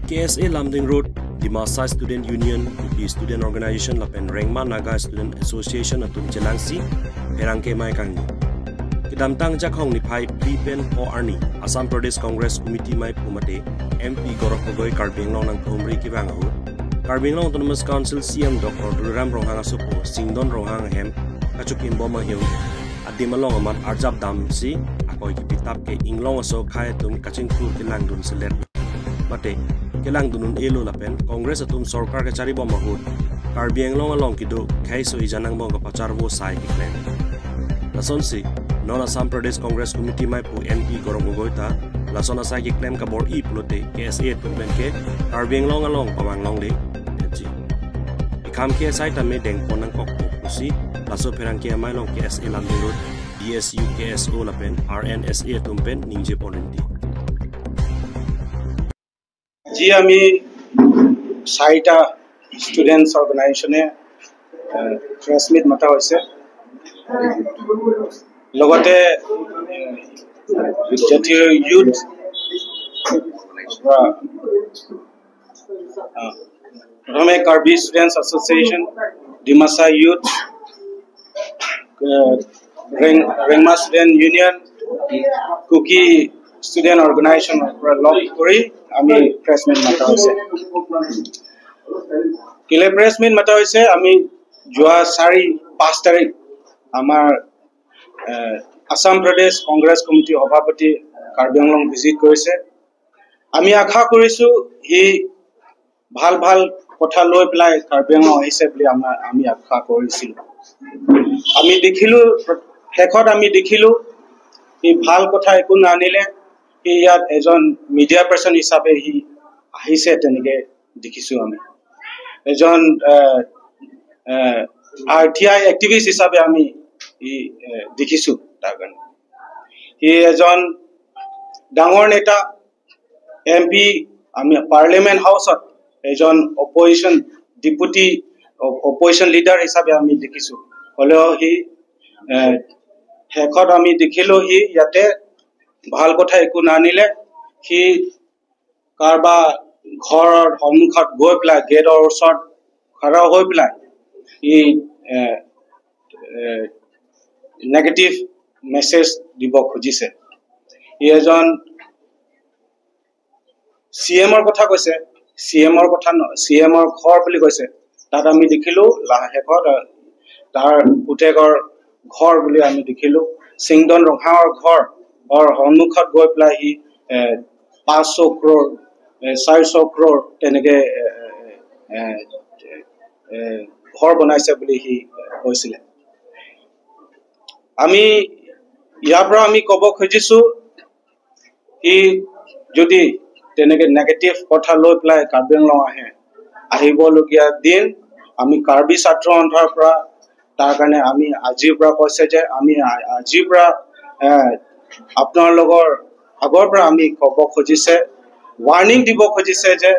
KSA Lamding Road, Dimasa Student Union, Kuki Student Organization, Lapen Rengma Naga Student Association atum Jelangsi, Perangke Mai Kangni. Kidamtang Jakhong ni Pai Pripen O Arni, Assam Pradesh Congress Committee Mai Pumate, MP Gorok Pogoi Karbinglong nang Khomri Kibangahu, Karbinglong Autonomous Council CM Dr. Duram Rohanga Supo, Singdon Rohanga Hem, Kachukin Boma Hill, Adimalong Amat Arjab Dam Si, Akoi Kipitap ke Inglong Aso Kai Tum Kaching Kur Kilang Dun Selet. Mate, Kelang Dunun Elo Lapen, Congress atum Sorkar ke Cari Bom Mahut, Karbianglong along Kido, Kaiso Ijanang Bong Kapacharvo Sai Kiklen. Lason si, Non Assam Pradesh Congress Committee Maipu MP Gorong Gogoita, Lason Asai Kiklem Kabor I Plote, KSA Tumben Ke, Karbianglong along Pawanglong De, Eji. Ikam KSI Tame Deng Ponang Kok Pusi, Laso Perangke Amailong KSA Lamding Road, DSU KSO Lapen, RNSA Tumben, Ninje Ponenti. जी आमी साइटा students organisation press meet मता होइसे लगते জাতীয় youth प्रथमे Karbi students association Dimasa youth Rengma student union Kuki student organisation लग करी आमी प्रेस मीट मता होइसे किले प्रेस मीट मता होइसे आमी जुआ 4-5 तारिख आमार आसाम प्रदेश कांग्रेस कमिटी सभापति कार्बी आंगलং ভিজিট কৰিছে আমি আশা কৰিছো ই ভাল ভাল কথা লৈ পেলাই कार्बी आंगलং আহিছে বুলি আমি আশা কৰিছিল আমি দেখিলো হেকত আমি দেখিলো ই ভাল কথা একো নানিলে ইয়াত এজন মিডিয়া পারসন হিসাবে হি আহিছে তেনেকে দেখিছো আমি এজন আরটিআই অ্যাক্টিভিস্ট হিসাবে আমি দেখিছো তাগন হি এজন ডাঙৰ নেতা এমপি আমি পার্লামেন্ট হাউসত এজন অপোজিশন ডেপুটি অপোজিশন লিডার হিসাবে আমি দেখিছো হলেও হি হেকত আমি দেখিলো হি ইয়াতে ভাল কথা একো নানিলে হি কারবা ঘৰৰ সন্মুখত গৈ পেলাই গেটৰ ওচৰত খৰা হৈ পেলাই ই নেগেটিভ মেসেজ দিব খুজিছে ই এজন সিএমৰ কথা কৈছে সিএমৰ কথা সিএমৰ ঘৰ বুলি কৈছে তাত আমি দেখিলো লাহেকত তাৰ পুতেকৰ ঘৰ বুলি আমি দেখিলো সিংদন ৰঙাৰ ঘৰ और हनुखत गय प्ला हि 500 करोड़ 400 करोड़ तेनेके घर बनाइছে বুলি हि কৈছিলে আমি ইয়াৰ আমি কব খুজিছো ই যদি তেনেকে নেগেটিভ কথা লৈ প্লাই कार्बी आंगलং আহে আহিবলগিয়া দিন আমি कार्बी ছাত্ৰ সন্থাৰ পৰা তাৰ কাৰণে আমি আজিৰ পৰা কৈছে যে আমি আজিৰ পৰা আপনাৰ লগৰ আগৰ পৰা আমি কব খুজিছে ওয়ার্নিং দিব খুজিছে যে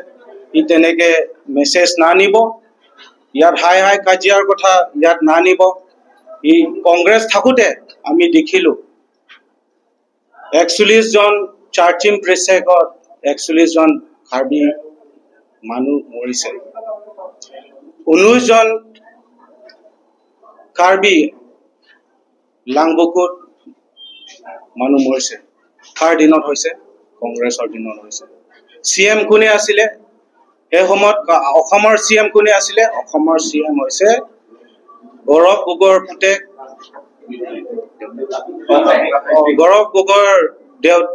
ই তেনেকে মেসেজ না নিব ইয়াত হাই হাই কাজিয়াৰ কথা ইয়াত না নিব ই কংগ্রেস থাকুতে আমি দেখিলো 41 জন চার্চিং প্রেসেকত 41 জন कार्बी মানুহ মৰিছে 19 জন कार्बी লাংবকুত মানুহ মৰিছে কাৰ দিনত হৈছে কংগ্ৰেছৰ দিনত হৈছে সিএম কোনে আছিল এই সময়ত অসমৰ সিএম কোনে আছিল অসমৰ সিএম হৈছে গৌৰৱ গগৈৰ পুতেক গৌৰৱ গগৈৰ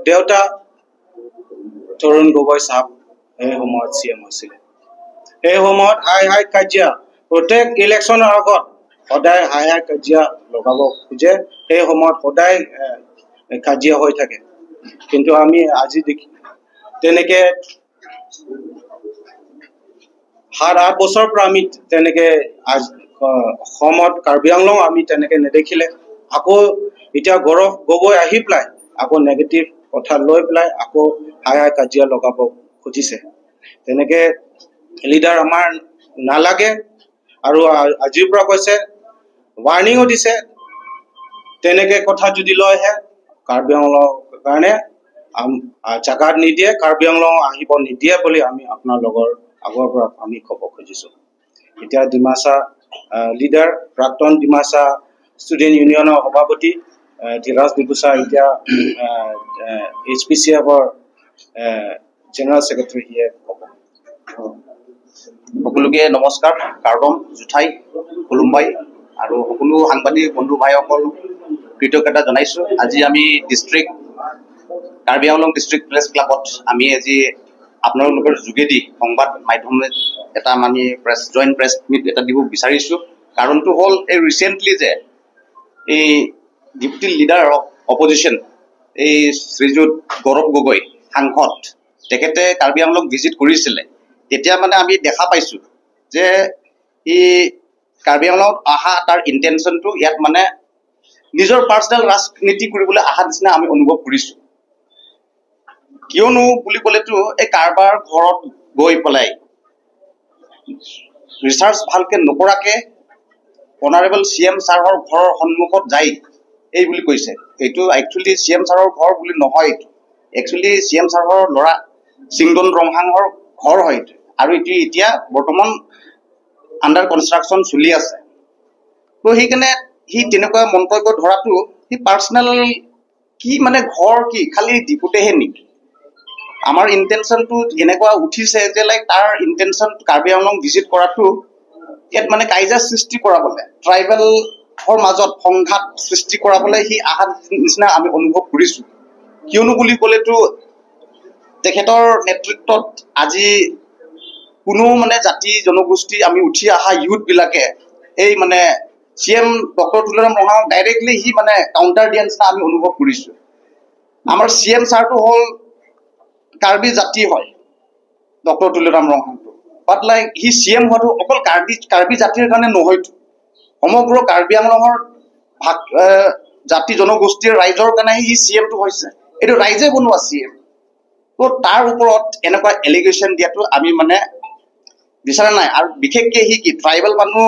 দেউতা তৰুণ গগৈ সাহেব এই সময়ত সিএম হৈছিল এই সময়ত হাই হাই কাজিয়া প্ৰত্যেক ইলেকশ্যনৰ আগত সদায় হাই হাই কাজিয়া লগাব খুজে এই সময়ত সদায় কাজিয়া হৈ থাকে কিন্তু আমি আজি দেখি তেনেকে 7-8 বছৰ পৰা আমি তেনেকে অসমত कार्बी आंगलং আমি তেনেকে নেদেখিলে আকৌ এতিয়া গৌৰৱ গগৈ আহি প্লাই আকৌ নেগেটিভ কথা লৈ প্লাই আকৌ হাই হাই কাজিয়া লগাব খুজিছে তেনেকে লিডাৰ আমাৰ নালাগে আৰু আজিৰ পৰা কৈছে ওয়াৰ্নিংও দিছে তেনেকে কথা যদি লয় হে कार्बी आंगलং কাৰণে জাগাত নিদিয়ে কাৰ্বি আংলং আহিব নিদিয়ে বুলি আমি আপোনাৰ লগৰ আগৰ পৰা আমি ক'ব খুজিছোঁ এতিয়া ডিমাচা লিডাৰ প্ৰাক্তন ডিমাচা ষ্টুডেণ্ট ইউনিয়নৰ সভাপতি ধীৰাজ ডিবুচা এতিয়া HPCFৰ জেনেৰেল ছেক্ৰেটাৰী হিয়ে ক'ব সকলোকে নমস্কাৰ কাৰ্ডম জুঠাই খুলুমবাই আৰু সকলো সাংবাদিক বন্ধু ভাইসকল কৃতজ্ঞতা জনাইছোঁ আজি আমি district Karbi Anglong district press ক্লাবত আমি আজি আপোনালোকৰ যোগেদি সংবাদ মাধ্যমে এটা আমি জইণ্ট প্ৰেছ মিট এটা দিব বিচাৰিছোঁ কাৰণটো হ'ল এই ৰিচেণ্টলি যে এই ডিপুটি লিডাৰ অফ অপজিশ্যন এই শ্ৰীযুত গৌৰৱ গগৈ সাংসদ তেখেতে কাৰ্বি আংলং ভিজিট কৰিছিলে তেতিয়া মানে আমি দেখা পাইছোঁ যে এই কাৰ্বি আংলঙত অহা তাৰ ইণ্টেনশ্যনটো ইয়াত মানে নিজৰ পাৰ্চনেল ৰাজনীতি কৰিবলৈ অহা নিচিনা আমি অনুভৱ কৰিছোঁ কিয়নো বুলি ক'লেতো এই কাৰোবাৰ ঘৰত গৈ পেলাই ৰিচাৰ্চ ভালকৈ নকৰাকৈ অনাৰেবল CM ছাৰৰ ঘৰৰ সন্মুখত যায় এই বুলি কৈছে এইটো একচুৱেলি CM ছাৰৰ ঘৰ বুলি নহয় এইটো একচুৱেলি CM ছাৰৰ ল'ৰা সিংডন ৰংহাঙৰ ঘৰ হয় এইটো আৰু এইটো এতিয়া বৰ্তমান আণ্ডাৰ কনষ্ট্ৰাকশ্যন চলি আছে তো সেইকাৰণে সি তেনেকুৱা মন্তব্য ধৰাটো সি পাৰ্চনেল কি মানে ঘৰ কি খালি ডিপুটেহে নেকি আমাৰ ইণ্টেনশ্যনটো এনেকুৱা উঠিছে যে লাইক তাৰ ইণ্টেনশ্যন কাৰ্বি আংলং ভিজিট কৰাটো ইয়াত মানে কাইজা সৃষ্টি কৰাবলৈ ট্ৰাইবেলৰ মাজত সংঘাত সৃষ্টি কৰাবলৈ সি অহা নিচিনা আমি অনুভৱ কৰিছোঁ কিয়নো বুলি ক'লেতো তেখেতৰ নেতৃত্বত আজি কোনো মানে জাতি জনগোষ্ঠী আমি উঠি অহা ইউথবিলাকে এই মানে CM ডক্টৰ তুলিৰাম ৰঙাক ডাইৰেক্টলি সি মানে কাউণ্টাৰ দিয়া নিচিনা আমি অনুভৱ কৰিছোঁ আমাৰ CM ছাৰটো হ'ল কাৰ্বি জাতি হয় ডক্টৰ তুলিৰাম ৰঙাটো বাট লাইক সি CM হোৱাটো অকল কাৰ্বি জাতিৰ কাৰণে নহয়তো সমগ্ৰ কাৰ্বি আংলঙৰ জাতি জনগোষ্ঠীৰ ৰাইজৰ কাৰণে সি CMটো হৈছে এইটো ৰাইজে বনোৱা CM তো তাৰ ওপৰত এনেকুৱা এলিগেশ্যন দিয়াটো আমি মানে বিচাৰা নাই আৰু বিশেষকৈ সি কি ট্ৰাইবেল মানুহ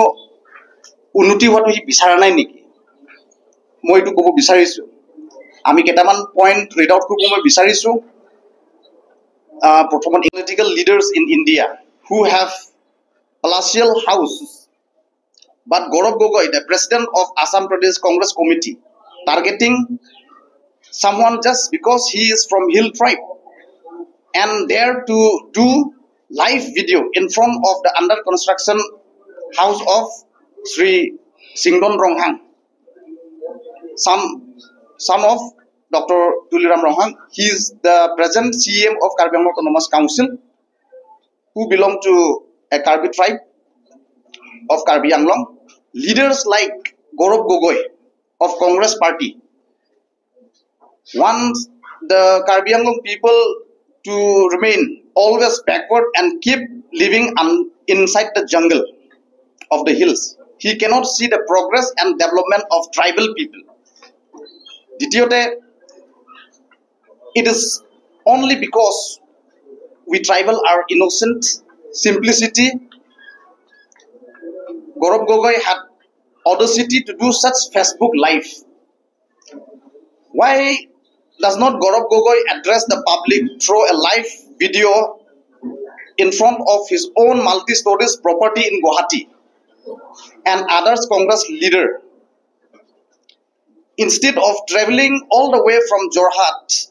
উন্নতি হোৱাটো সি বিচাৰা নাই নেকি মই এইটো ক'ব বিচাৰিছোঁ আমি কেইটামান পইণ্ট ৰিড আউট কৰিব মই বিচাৰিছোঁ প্ৰথমত political leaders in India who have palatial house but Gaurav Gogoi the president of Assam Pradesh Congress Committee targeting someone just because he is from hill tribe and dare to do live video in front of the under construction house of Sri Singdon Ronghang son of Dr. Tuliram Ronghang. He is the present CM of Karbi Anglong Autonomous Council who belong to a Karbi tribe of Karbi Anglong. Leaders like Gaurav Gogoi of Congress Party want the Karbi Anglong people to remain always backward and keep living inside the jungle of the hills. He cannot see the progress and development of tribal people. Dityote, it is only because we tribal are innocent, simplicity. Gaurav Gogoi had audacity to do such Facebook live. Why does not Gaurav Gogoi address the public through a live video in front of his own multi-stories property in Guwahati and others Congress leader? Instead of traveling all the way from Jorhat,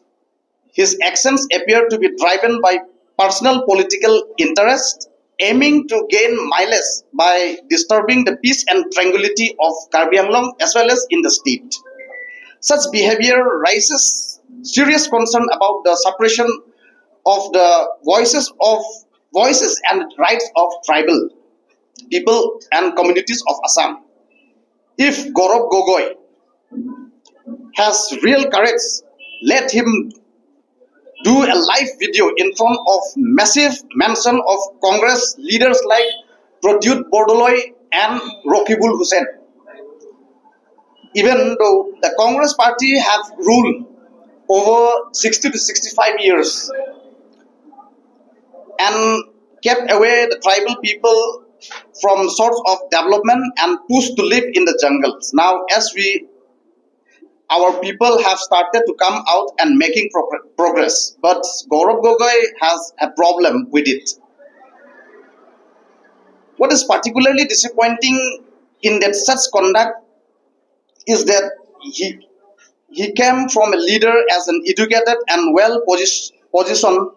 his actions appear to be driven by personal political interest, aiming to gain mileage by disturbing the peace and tranquility of Karbi Anglong as well as in the state. Such behavior raises serious concern about the suppression of the voices and rights of tribal people and communities of Assam. If Gaurav Gogoi has real courage, let him do a live video in front of massive mansion of Congress leaders like Pradyut Bordoloi and Rakibul Hussain. Even though the Congress party have ruled over 60 to 65 years and kept away the tribal people from sorts of development and pushed to live in the jungles. Now, as we our people have started to come out and making progress, but Gaurav Gogoi has a problem with it. What is particularly disappointing in that such conduct is that he came from a leader as an educated and well positioned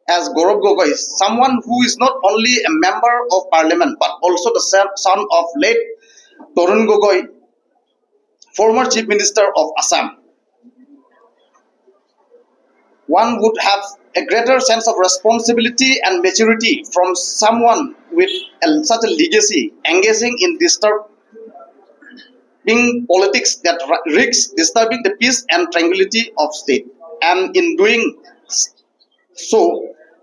as Gaurav Gogoi, someone who is not only a member of parliament but also the son of late Tarun Gogoi, former Chief Minister of Assam. One would have a greater sense of responsibility and maturity from someone with such a legacy engaging in disturbing politics that risks disturbing the peace and tranquility of state, and in doing so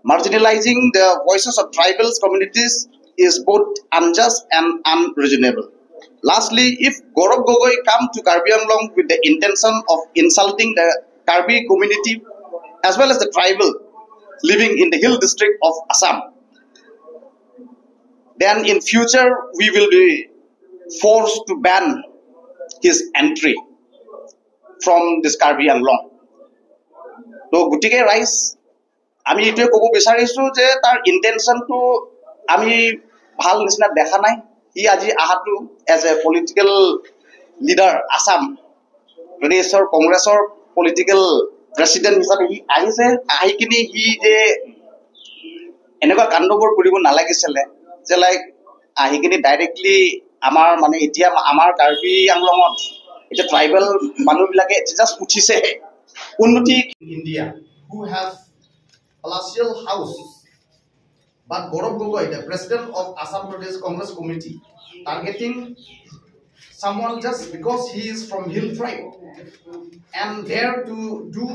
marginalizing the voices of tribal communities is both unjust and unreasonable. Lastly, if Gaurav Gogoi come to Karbi Anglong with the intention of insulting the Karbi community as well as the tribal living in the hill district of Assam, then in future we will be forced to ban his entry from this Karbi Anglong. So, Gutike Rice, আমি এটোৱে ক'ব বিচাৰিছো যে তাৰ ইন্টেনশনটো আমি ভাল নিচিনা দেখা নাই। ই আজি আহাটো as a political leader Assam প্ৰদেশৰ কংগ্ৰেছৰ পলিটিক্যাল প্ৰেসিডেন্ট হিচাপে হি আহিছে, আহি কিনি হি যে এনেকুৱা কাণ্ডবোৰ কৰিব নালাগিছিলে, যে লাইক আহি কিনি ডাইৰেক্টলি আমাৰ মানে এতিয়া আমাৰ কাৰ্বি আংলঙত এটা ট্ৰাইবেল মানুহবিলাকে জাস্ট উঠিছে উন্নতি India who have palatial house, but Gaurav Gogoi, the president of Assam Pradesh Congress Committee, targeting someone just because he is from hill tribe and dare to do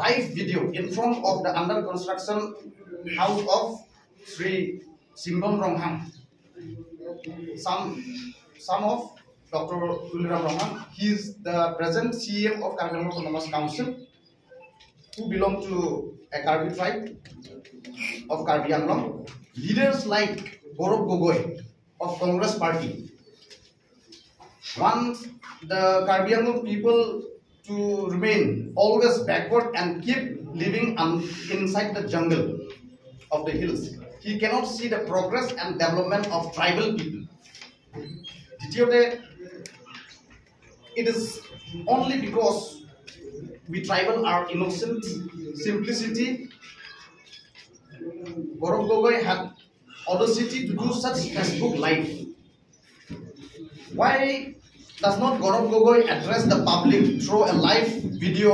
live video in front of the under construction house of Sri Simbam Rongham, son of Dr. Tuliram Rongham. He is the present CM of Karbi Anglong Autonomous Council, who belong to a Karbi tribe of Karbi Anglong. Leaders like Gaurav Gogoi of Congress Party want the Karbi Anglong people to remain always backward and keep living inside the jungle of the hills. He cannot see the progress and development of tribal people. It is only because we tribal are innocent, simplicity. Gaurav Gogoi had audacity to do such Facebook live. Why does not Gaurav Gogoi address the public through a live video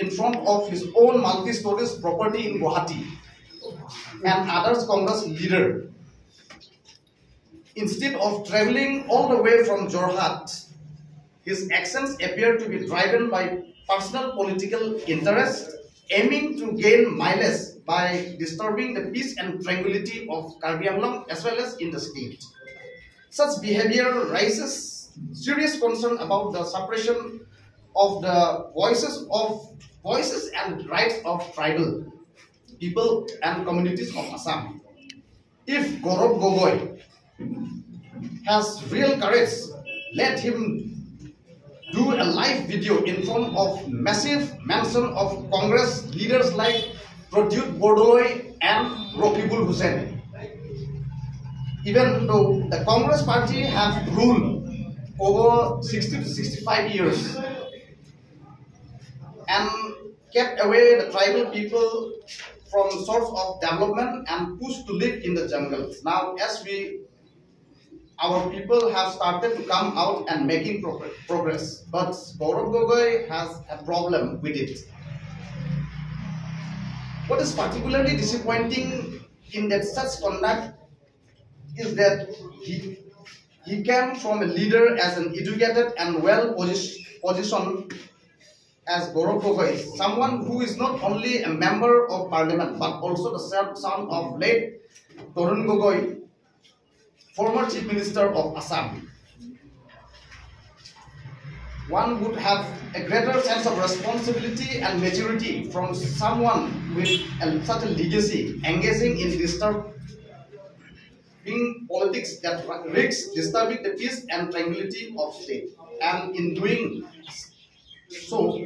in front of his own multi-stories property in Guwahati and others Congress leader? Instead of traveling all the way from Jorhat, his actions appear to be driven by personal political interest, aiming to gain mileage by disturbing the peace and tranquility of Karbi Anglong as well as in the state. Such behavior raises serious concern about the suppression of the voices and rights of tribal people and communities of Assam. If Gaurav Gogoi has real courage, let him do a live video in front of massive mansion of Congress leaders like Pradyut Bordoloi and Rokibul Hussain. Even though the Congress party have ruled over 60 to 65 years and kept away the tribal people from source of development and pushed to live in the jungles. Now, as our people have started to come out and making progress, but Gaurav Gogoi has a problem with it. What is particularly disappointing in that such conduct is that he came from a leader as an educated and well positioned as Gaurav Gogoi, someone who is not only a member of parliament but also the son of late Tarun Gogoi, former Chief Minister of Assam. One would have a greater sense of responsibility and maturity from someone with such a legacy engaging in disturbing politics that risks disturbing the peace and tranquility of state. and in doing so,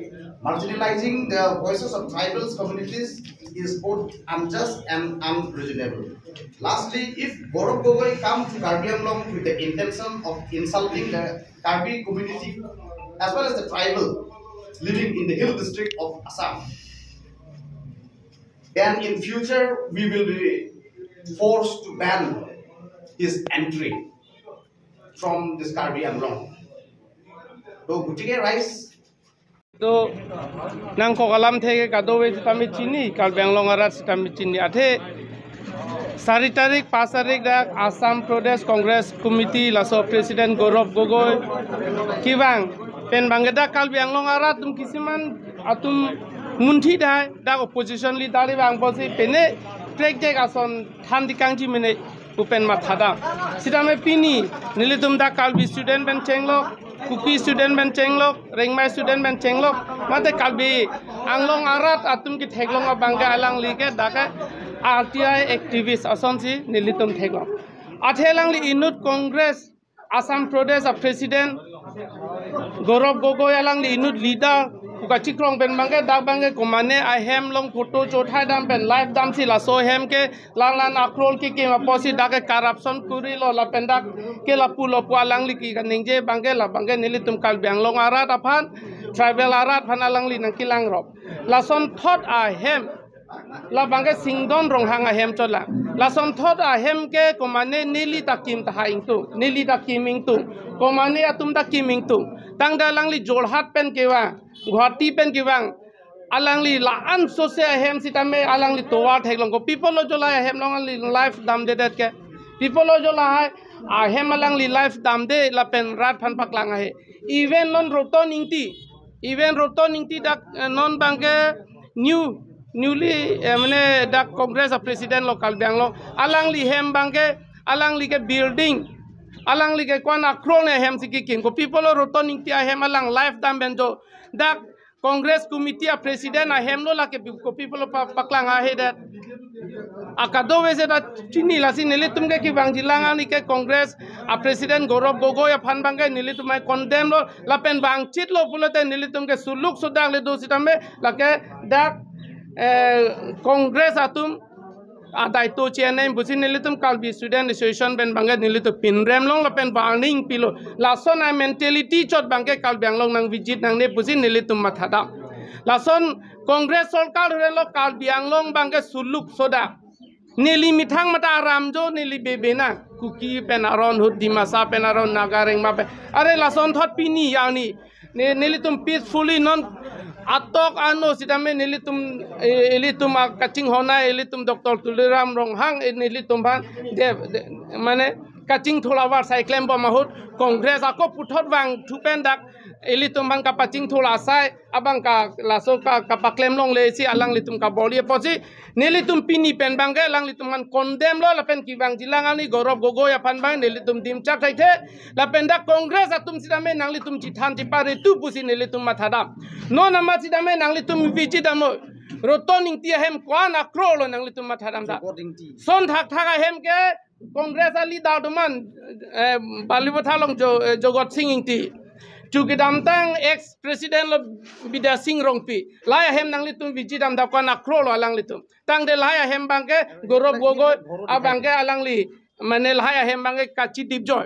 marginalizing the voices of tribal communities is both unjust and unreasonable. Lastly, if Gaurav Gogoi comes to Karbi Anglong with the intention of insulting the Karbi community as well as the tribal living in the hill district of Assam, then in future we will be forced to ban his entry from this Karbi Anglong. So, Gutige rice. तो नंग को कलम थे के कादोवे तमिल चीनी कल बेंगलोर आरात तमिल चीनी आथे 4 तारीख 5 तारीख dak Assam Pradesh Congress Committee laso President Gaurav Gogoi kiwang pen bangeda kal beanglong arat tum kisiman atum munthi dai dak opposition li dali bang posi pene trek dek ason than dikangji mene upen mathada sidame pini nilitum dak kal bi student ben chenglok Kuki student ben chenglok, Rengmai student ben chenglok, mate kalbi anglong arat atum ki theglong abangga alang like daka RTI activist asonsi nilitum theglong. Athelang li inut Congress Assam Pradesh President Gaurav Gogoi alang li inut leader kukachikrong ben bangga dak bangga komane I hem long photo chothai dam ben live dam si la so hem ke lan akrol ki ma posi daka corruption kuri lo la pendak ke la pulo pualang li ki ningje bangge la bangge nilitum kal beanglong arat aphan tribal arat phan alang li nang kilang rop la son thot a hem la bangge singdon rong hang a hem chola la son thot a hem ke komane nili takim ta haing tu nili takiming tu komane atum takiming tu tang dalang li jorhat pen kewa Guwahati pen kiwang alang li laan sose hem sitame alang li towa theklong ko people lo jola hem long li life dam de det ke people lo jola a hem alang li life dam de la pen rat phan paklang a he even non roton ingti dak non bangke newly mane dak Congress of President local banglo alang li hem bangke alang li ke building alang li ke kwan akrol ne hem siki kin ko people lo roton ingti a hem alang life dam benjo dak Congress Committee a President a hem lo la ke people paklang a he that akado wese da chini la si nilitum ke ki bangjilang ani ke Congress a President Gaurav Gogoi a phan bangke nilitum ai condemn lo la pen bang chit lo pulote nilitum ke suluk sudak le do sitame la ke dak Congress atum adai to chene busin nilitum kalbi student association ben bangga nilitum pinrem long la pen warning pilo lason I mentality chot bangke kal banglong nang visit nang ne busin nilitum mathada lason Congress sarkar relo kal bianglong bangke suluk soda nili mithang mata ramjo nili bebena kuki penaron hud dimasa penaron nagareng mape are lason thot pini yani nilitum peacefully non atok ano sidame nilitum kaching hona nilitum Dr. Tuliram Ronghang nilitum ban de mane kaching thola war cyclem ba mahut Congress ako puthot wang thupen dak nilitum ban kapaching thola sai abang ka laso ka kapaklem long le si alang litum ka boli posi nilitum pini pen bangga alang litum man condemn lo la pen ki bang jilangani Gaurav Gogoi aphan bang nilitum dimchak thaithe la pen dak Congress atum sidame nang litum chithan tipare tu pusi nilitum mathada no nama sidame nang litum vichi damo roton ingti hem kwan akrol nang litum mathadam da son thak thaka hem ke Congress ali dauduman balibothalong jogot sing ingti Chukidam tang ex president lo Bida Singh Rongpi laya hem nang litum vijidam da kwan akrol alang litum tang de laya hem bangke Gaurav Gogoi abangke alang li mane laya hem bangke kachi dipjoy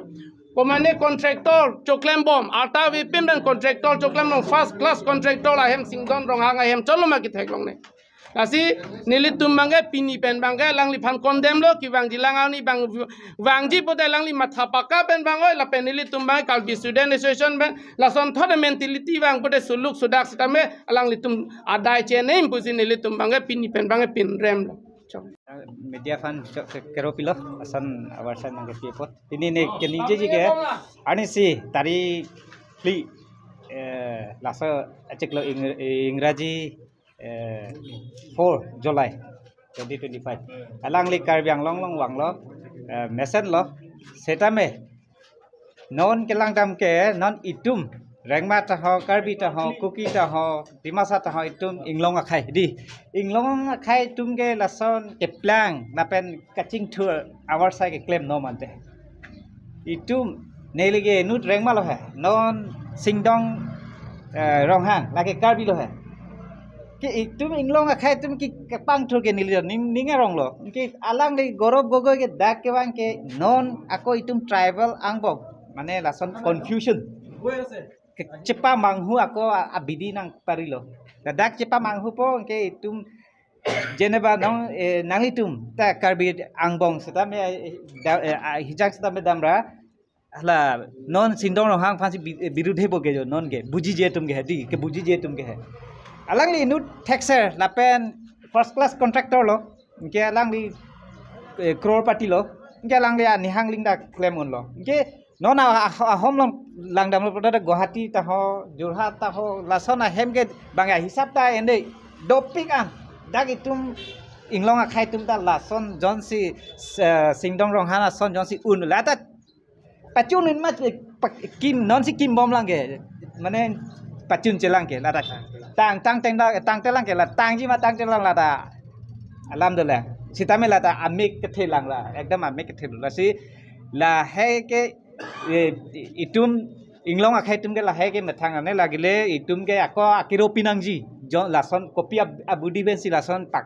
pemane contractor choklem bom ata vipim dan contractor choklem bom first class contractor la hem singdon ronghang hem choloma ki theklong ne asi nilitum bangke pini pen bangke lang li phan condemn lo ki bang jilang ani bang wangji pode lang li matha paka pen bangoi la pen nilitum bang kal bi student association ben la son thod mentality bang pode suluk sudak sitame alang litum adai chenem pusin nilitum bangke pini pen bangke pin rem media fan kero pilo asan awarsan nang kepot ini ne kenije jige ani si tari pli lasa aceklo ingraji 4 July 2025 alang li Karbi Anglong long wang lo message lo setame non kelang dam ke non itum Rengma ta ho Karbi ta ho Kuki ta ho Dimasa ta ho itum inglong akhai di inglong akhai tum ke lason ke plang na pen catching tour our side ke claim no mante itum nelige nut rengma lo hai non singdong rong hang lagi karbi lo hai ki itum inglong akhai tum ki pang thur ke nilio ninga rong lo ki alang ni gorob gogoi ke dak ke bang ke non ako itum tribal angbok mane lason confusion cepa manghu ako abidi nang parilo dak cepa manghu po ke itum jeneba nong nang itum ta karbi angbong seta me hijak seta me damra hala non singdong rong hang phansi birudhe boge jo non ge buji je tum ge di ke buji je tum ge hai alang li nu taxer lapen first class contractor lo ke alang li crore party lo ke alang li ani hang ling da claim on lo ke non hom long lang dam lo pada Guwahati ta ho Jorhat ta ho lasona hem ke banga hisab ta ende dopik an dak itum inglong akhai tum ta lason jonsi singdong rong hana son jonsi un la ta pacunin mas kim non si kim bom lang ke mane pacun celang ke la tang telang ke la tang ji ma tang telang la da alhamdulillah sitame la da amik ke thelang la ekdam amik ke thel la si la he ke itum inglong akhai tum ke la he ke mathang ane lagile itum ke ako akiro pinang ji jo lason kopi abudi ben si lason pak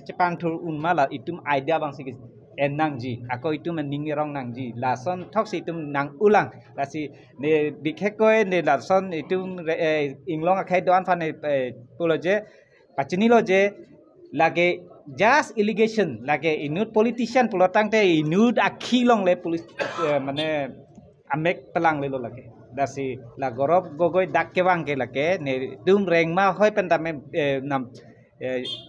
cepang thur unma la itum idea bang si enang ji ako itum ningirong nang ji lason thok si itum nang ulang la si ne bikhekoy ne lason itum inglong akhai doan fan poloje pachini lo je lage just allegation lage inut politician polotang te inut akhilong le police mane amek pelang le lo lage dasi la gorob gogoi dak kewang ke lage ne dum reng ma hoi pentame nam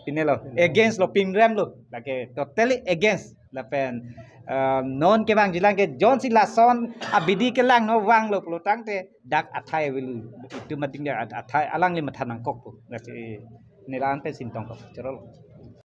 pinelo against lo pingram lo lage totally against lapen non ke bang jilang ke jon si lason abidi ke lang no wang lo pelutang te dak athai wilu itu mating dia athai alang li mathanang kok pu ngasi niran pe sintong kok cerol